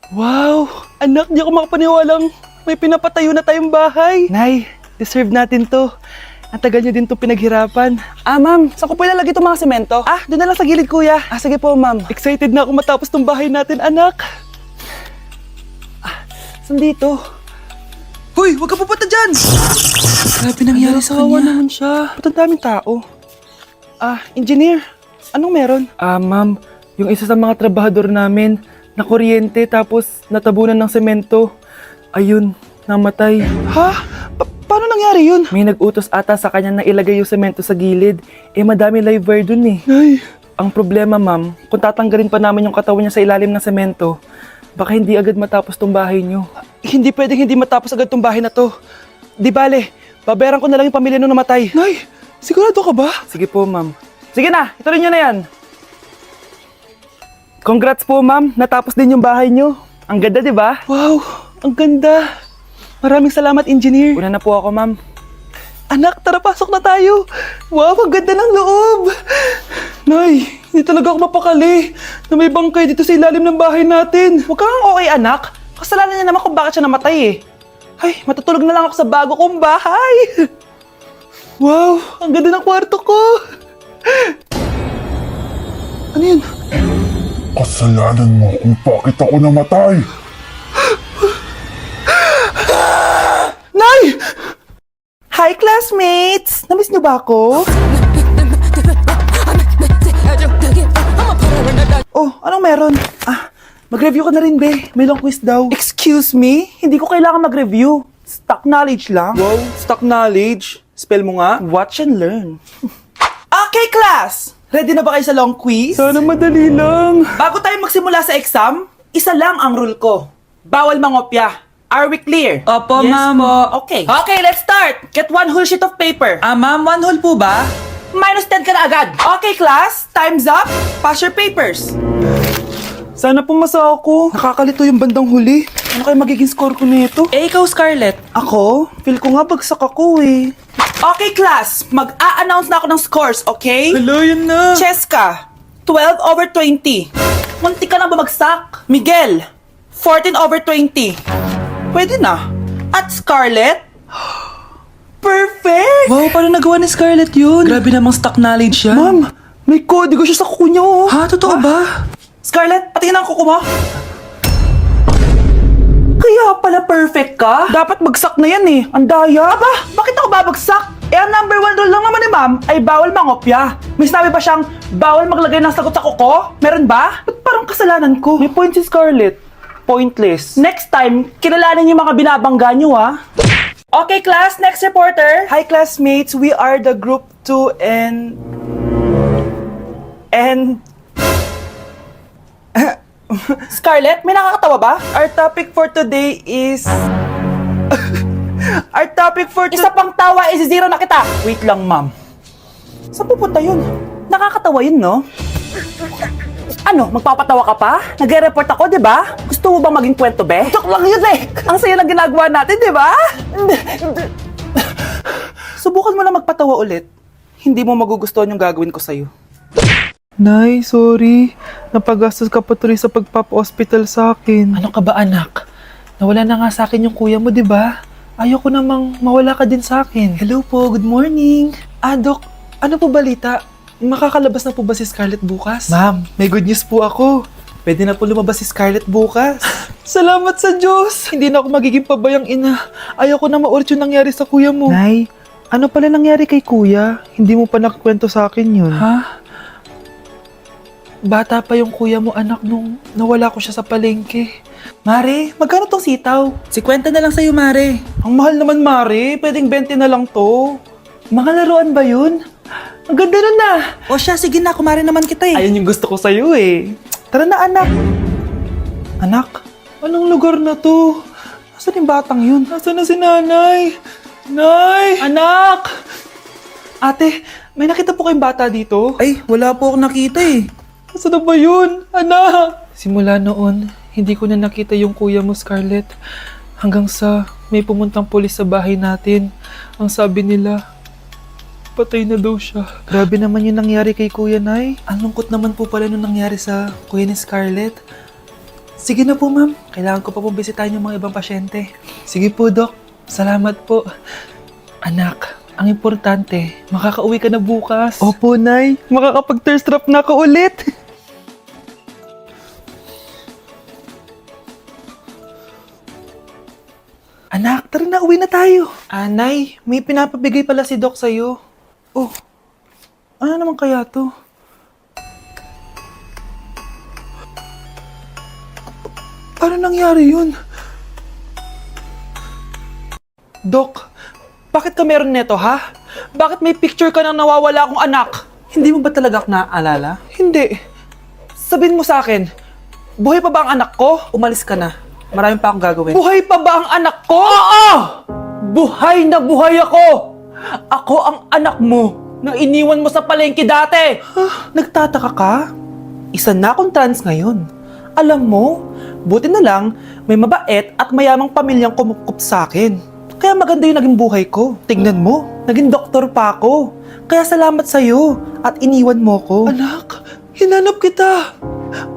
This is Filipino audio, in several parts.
Wow! Anak, di ako makapaniwalang may pinapatayo na tayong bahay. Nay, deserve natin to. Ang tagal niyo din to pinaghirapan. Ma'am, saan ko po ilalagay itong mga semento? Doon na lang sa gilid, kuya. Sige po, ma'am. Excited na ako matapos tong bahay natin, anak. Saan dito? Hoy, huwag ka pupunta dyan! Grabe nangyari sa kanya. Naman siya. Ba't ang daming tao? Engineer, anong meron? Ma'am, yung isa sa mga trabahador namin, na kuryente tapos natabunan ng semento. Ayun, namatay. Ha? Paano nangyari yun? May nag-utos ata sa kanya na ilagay yung semento sa gilid. Madami live wire dun eh. Ay. Ang problema, ma'am, kung tatanggalin pa namin yung katawan niya sa ilalim ng semento, baka hindi agad matapos tong bahay niyo. Hindi pwedeng hindi matapos agad tong bahay na to. Di bale, babayaran ko na lang yung pamilya nung namatay. Nay, sigurado ka ba? Sige po, ma'am. Sige na, ituloy niyo na yan. Congrats po, ma'am. Natapos din yung bahay niyo. Ang ganda, di ba? Wow, ang ganda. Maraming salamat, engineer. Una na po ako, ma'am. Anak, tara, pasok na tayo. Wow, ang ganda ng loob. Nay, hindi talaga ako mapakali na may bangkay dito sa ilalim ng bahay natin. Huwag kang okay, anak. Kasalanan niya naman kung bakit siya namatay eh. Ay, matutulog na lang ako sa bago kong bahay. Wow, ang ganda ng kwarto ko. Ano yun? Kasalanan mo kung bakit ako namatay. Nay! Hi, classmates! Namiss niyo ba ako? Oh, anong meron? Mag-review ka na rin, be. May long quiz daw. Excuse me? Hindi ko kailangan mag-review. Stock knowledge lang. Wow, stock knowledge? Spell mo nga. Watch and learn. Okay, class! Ready na ba kayo sa long quiz? Sana madali lang. Bago tayo magsimula sa exam, isa lang ang rule ko. Bawal mangopya. Are we clear? Opo, Yes ma'am. po. Okay. Okay, let's start. Get one whole sheet of paper. Ma'am, 1 whole po ba? Minus 10 ka na agad. Okay, class. Time's up. Pass your papers. Sana pumasa ako. Nakakalito yung bandang huli. Ano kaya magiging score ko nito? Ikaw, Scarlett. Ako? Feel ko nga bagsak ako eh. Okay, class. Mag-a-announce na ako ng scores, okay? Hello, yun na. Cheska, 12/20. Munti ka na bumagsak. Miguel, 14/20. Pwede na. At Scarlett, perfect! Wow, paano nagawa ni Scarlett yun? Grabe namang stock knowledge yan. Ma'am, may kodigo siya sa kuko niya, oh. Ha? Totoo ba? Scarlett, patingin ang kuko mo. Kaya pala perfect ka? Dapat bagsak na yan eh. Ang daya. Aba, bakit ako babagsak? Ang number 1 rule lang naman ni ma'am ay bawal mangopya. May sinabi ba siyang bawal maglagay ng sagot sa kuko? Meron ba? Ba't parang kasalanan ko? May point si Scarlett. Pointless. Next time, kilalanin yung mga binabangga nyo, ha? Okay, class. Next reporter. Hi, classmates. We are the group 2 and... Scarlett, may nakakatawa ba? Our topic for today is... Isa pang tawa is zero na kita. Wait lang, ma'am. Saan pupunta yun? Nakakatawa yun, no? Ano, magpapatawa ka pa? Nagre-report ako, di ba? Gusto mo bang maging kwento, be? Joke lang yun, eh. Ang saya ng ginagawa natin, di ba? Subukan mo lang magpatawa ulit. Hindi mo magugustuhan yung gagawin ko sa'yo. Nay, sorry. Napagastos ka pa tuloy sa pagpapa-hospital sa akin. Ano ka ba, anak? Nawala na nga sa akin yung kuya mo, di ba? Ayoko namang mawala ka din sa akin. Hello po, good morning. Dok, ano po balita? Makakalabas na po ba si Scarlett bukas? Ma'am, may good news po ako. Pwede na po lumabas si Scarlett bukas. Salamat sa Diyos! Hindi na ako magiging pabayang ina. Ayoko na maulit yung nangyari sa kuya mo. Nay, ano pala nangyari kay kuya? Hindi mo pa nakakwento sa akin yun. Ha? Bata pa yung kuya mo, anak, nung nawala ko siya sa palengke. Mare, magkano tong sitaw? 50 na lang sa'yo, Mare. Ang mahal naman, Mare. Pwedeng 20 na lang to. Mga laruan ba yun? Ang ganda nun na. O siya, sige na, kumare naman kita eh. Ayun yung gusto ko sa'yo eh. Tara na, anak. Anak, anong lugar na to? Nasaan yung batang yun? Nasaan na si nanay? Nay! Anak! Ate, may nakita po kayong bata dito? Ay, wala po akong nakita eh. Nasaan na ba yun? Anak! Simula noon, hindi ko na nakita yung kuya mo, Scarlett. Hanggang sa may pumuntang pulis sa bahay natin. Ang sabi nila, patay na daw siya. Grabe naman yung nangyari kay Kuya Nay. Ang lungkot naman po pala nung nangyari sa kuya ni Scarlett. Sige na po, ma'am. Kailangan ko pa pong bisitahin yung mga ibang pasyente. Sige po, Dok. Salamat po. Anak, ang importante, makakauwi ka na bukas. Opo, Nay. Makakapag-thirst trap na ako ulit. Anak, tara na, uwi na tayo. Nay, may pinapabigay pala si Doc sa'yo. Oh, ano naman kaya to? Paano nangyari yun? Doc, bakit ka meron neto, ha? Bakit may picture ka ng nawawala akong anak? Hindi mo ba talaga ako naaalala? Hindi. Sabihin mo sa akin, buhay pa ba ang anak ko? Umalis ka na. Marami pa akong gagawin. Buhay pa ba ang anak ko? Oo! Buhay na buhay ako! Ako ang anak mo na iniwan mo sa palengke dati! Nagtataka ka? Isa na akong trans ngayon. Alam mo, buti na lang may mabait at mayamang pamilyang kumukup sa akin. Kaya maganda yung naging buhay ko. Tingnan mo, naging doktor pa ako. Kaya salamat sa'yo at iniwan mo ko. Anak, hinanap kita.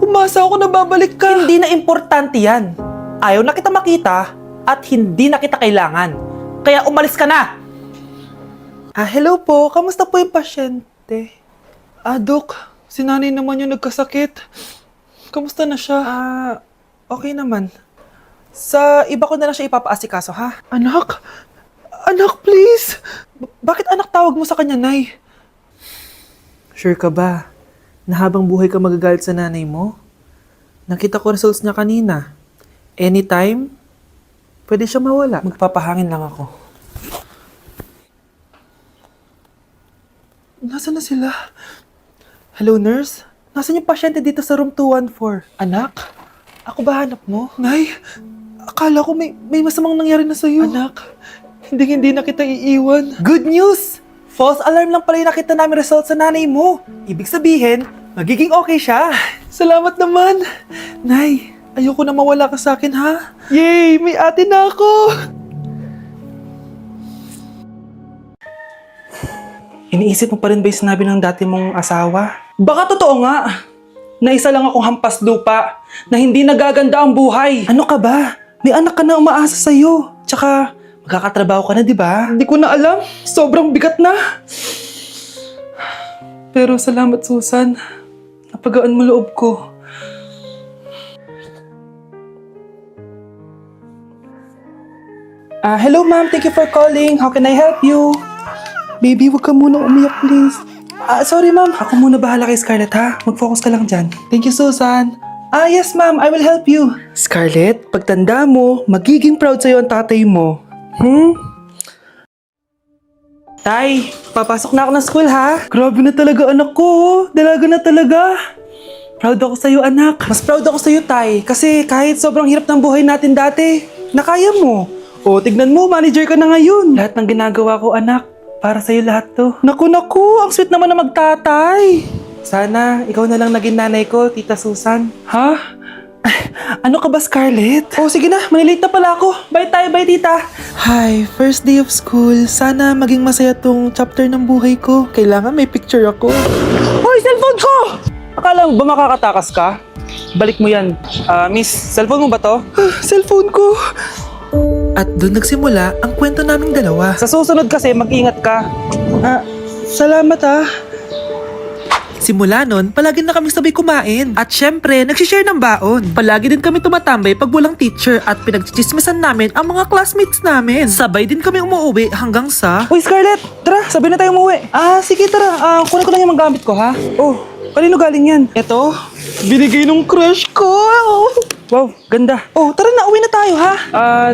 Umasa ako na babalik ka. Hindi na importante yan. Ayaw na kita makita at hindi na kita kailangan. Kaya umalis ka na! Hello po. Kamusta po yung pasyente? Dok, si nanay naman yung nagkasakit. Kamusta na siya? Okay naman. Sa iba ko na lang siya ipapaasikaso, ha? Anak? Anak, please! Bakit anak tawag mo sa kanya, Nay? Sure ka ba na habang buhay ka magagalit sa nanay mo? Nakita ko results niya kanina. Anytime, pwede siya mawala. Magpapahangin lang ako. Nasaan na sila? Hello, nurse? Nasaan yung pasyente dito sa room 214? Anak? Ako ba hanap mo? Nay, akala ko may masamang nangyari na sa'yo. Anak, hindi na kita iiwan. Good news! False alarm lang pala yung nakita namin result sa nanay mo. Ibig sabihin, magiging okay siya. Salamat naman. Nay, ayoko na mawala ka sa akin, ha? Yay! May ate na ako! Iniisip mo pa rin ba yung sinabi ng dati mong asawa? Baka totoo nga, na isa lang akong hampas lupa, na hindi nagaganda ang buhay. Ano ka ba? May anak ka na umaasa sa'yo. Tsaka, magkakatrabaho ka na, di ba? Hindi ko na alam. Sobrang bigat na. Pero salamat, Susan. Napagaan mo loob ko. Hello, ma'am. Thank you for calling. How can I help you? Baby, wag ka muna umiyak, please. Sorry, ma'am. Ako muna bahala kay Scarlett, ha? Mag-focus ka lang dyan. Thank you, Susan. Yes, ma'am. I will help you. Scarlett, pagtanda mo, magiging proud sa'yo ang tatay mo. Tay, papasok na ako ng school, ha? Grabe na talaga, anak ko. Dalaga na talaga. Proud ako sa'yo, anak. Mas proud ako sa'yo, Tay. Kasi kahit sobrang hirap ng buhay natin dati, nakaya mo. O, tignan mo, manager ka na ngayon. Lahat ng ginagawa ko, anak, para sa'yo lahat to. Naku, ang sweet naman na magtatay. Sana, ikaw na lang naging nanay ko, Tita Susan. Ha? Ano ka ba, Scarlett? Oh, sige na, manilate na pala ako. Bye tayo, bye, Tita. Hi, first day of school. Sana maging masaya tong chapter ng buhay ko. Kailangan may picture ako. Hoy, cellphone ko! Akala mo ba makakatakas ka? Balik mo yan. Miss, cellphone mo ba to? Cellphone ko. At doon nagsimula ang kwento naming dalawa. Sa susunod kasi, mag-ingat ka. Salamat, Simula nun, palagi na kami sabay kumain. At syempre, nagsishare ng baon. Palagi din kami tumatambay pag walang teacher at pinagchichismisan namin ang mga classmates namin. Sabay din kami umuwi hanggang sa... Uy, Scarlett! Tara, sabay na tayo umuwi. Sige, tara. Kunin ko lang yung mga gamit ko, ha? Oh, kanino galing yan? Ito, binigay nung crush ko. Wow, ganda. Oh, tara na, uwi na tayo, ha?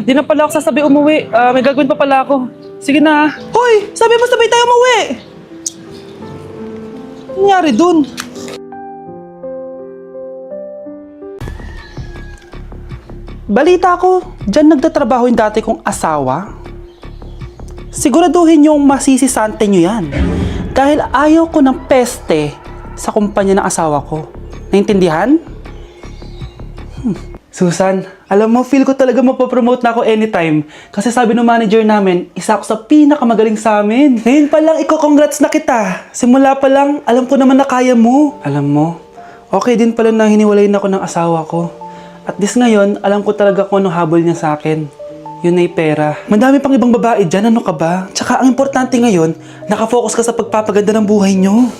Di na pala ako sasabi umuwi. May gagawin pa pala ako. Sige na. Hoy, sabi mo sabay tayo umuwi. Ano nangyari dun? Balita ko, dyan nagtatrabaho yung dati kong asawa. Siguraduhin yung masisisante nyo yan. Dahil ayaw ko ng peste sa kumpanya ng asawa ko. Naintindihan? Susan, alam mo, feel ko talaga mapapromote na ako anytime. Kasi sabi ng manager namin, isa ako sa pinakamagaling sa amin. Ngayon pa lang, congrats na kita. Simula pa lang, alam ko naman na kaya mo. Alam mo, okay din pala na hiniwalayin ako ng asawa ko. At least ngayon, alam ko talaga kung ano habol niya sa akin. Yun ay pera. Madami pang ibang babae dyan, ano ka ba? Tsaka ang importante ngayon, nakafocus ka sa pagpapaganda ng buhay nyo.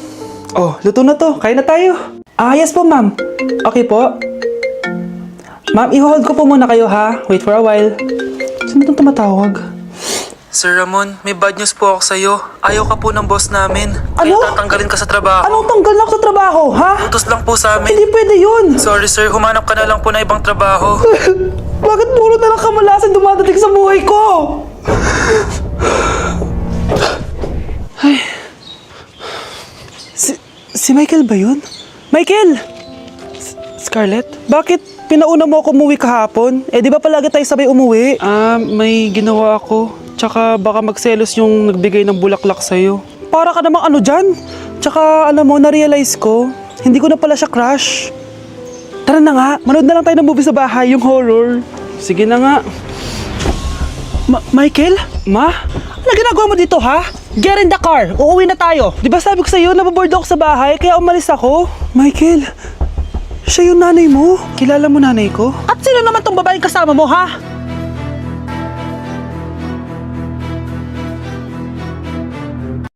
Oh, luto na to. Kaya na tayo. Ah, yes po, ma'am. Okay po. Ma'am, i-hold ko po muna kayo ha. Wait for a while. Sino itong tumatawag? Sir Ramon, may bad news po ako sa'yo. Ayaw ka po ng boss namin. Kaya Ano? tatanggalin ka sa trabaho. Anong tanggal na ako sa trabaho, ha? Utos lang po sa amin. Hindi pwede yun. Sorry sir, humanap ka na lang po na ibang trabaho. Bakit puro na lang kamalasan dumadating sa buhay ko? Si Michael ba yun? Michael! Scarlett? Bakit pinauna mo ako umuwi kahapon? Eh di ba palagi tayo sabay umuwi? May ginawa ako. Tsaka baka magselos yung nagbigay ng bulaklak sa'yo. Para ka namang ano dyan? Tsaka alam mo, na-realize ko, hindi ko na pala siya crush. Tara na nga, manood na lang tayo ng movie sa bahay, yung horror. Sige na nga. Michael? Ma? Ano ginagawa mo dito, ha? Get in the car! Uuwi na tayo! Di ba sabi ko sa'yo, nababoard ako sa bahay, kaya umalis ako? Michael, siya yung nanay mo? Kilala mo nanay ko? At sino naman tong babaeng kasama mo, ha?